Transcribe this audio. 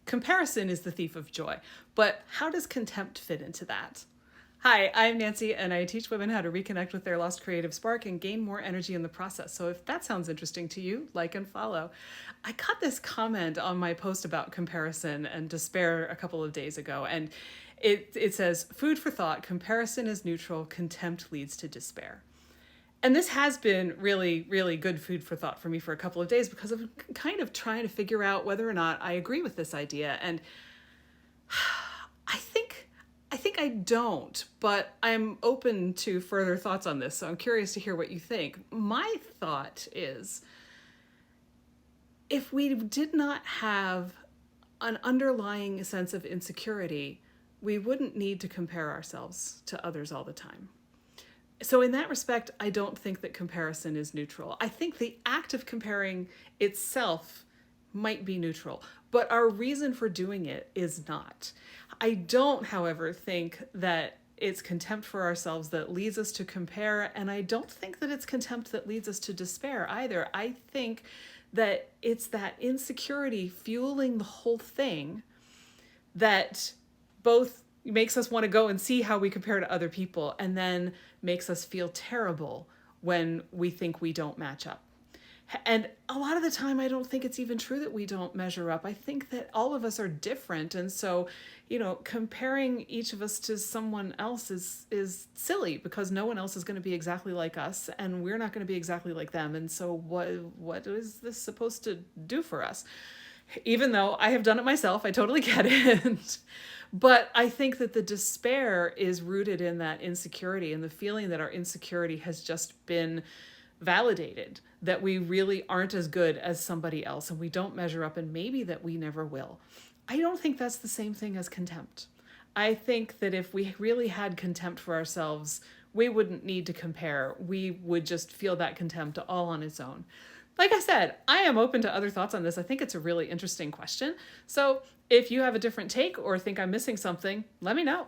Comparison is the thief of joy. But how does contempt fit into that? Hi, I'm Nancy, and I teach women how to reconnect with their lost creative spark and gain more energy in the process. So if that sounds interesting to you, like and follow. I got this comment on my post about comparison and despair a couple of days ago, and it says, food for thought, comparison is neutral, contempt leads to despair. And this has been really, really good food for thought for me for a couple of days because I'm kind of trying to figure out whether or not I agree with this idea. And I think I don't, but I'm open to further thoughts on this. So I'm curious to hear what you think. My thought is, if we did not have an underlying sense of insecurity, we wouldn't need to compare ourselves to others all the time. So in that respect, I don't think that comparison is neutral. I think the act of comparing itself might be neutral, but our reason for doing it is not. I don't, however, think that it's contempt for ourselves that leads us to compare, and I don't think that it's contempt that leads us to despair either. I think that it's that insecurity fueling the whole thing that both makes us want to go and see how we compare to other people, and then makes us feel terrible when we think we don't match up. And a lot of the time, I don't think it's even true that we don't measure up. I think that all of us are different. And so, comparing each of us to someone else is silly, because no one else is going to be exactly like us, and we're not going to be exactly like them. And so what is this supposed to do for us? Even though I have done it myself, I totally get it. But I think that the despair is rooted in that insecurity and the feeling that our insecurity has just been validated, that we really aren't as good as somebody else and we don't measure up, and maybe that we never will. I don't think that's the same thing as contempt. I think that if we really had contempt for ourselves, we wouldn't need to compare. We would just feel that contempt all on its own. Like I said, I am open to other thoughts on this. I think it's a really interesting question. So if you have a different take or think I'm missing something, let me know.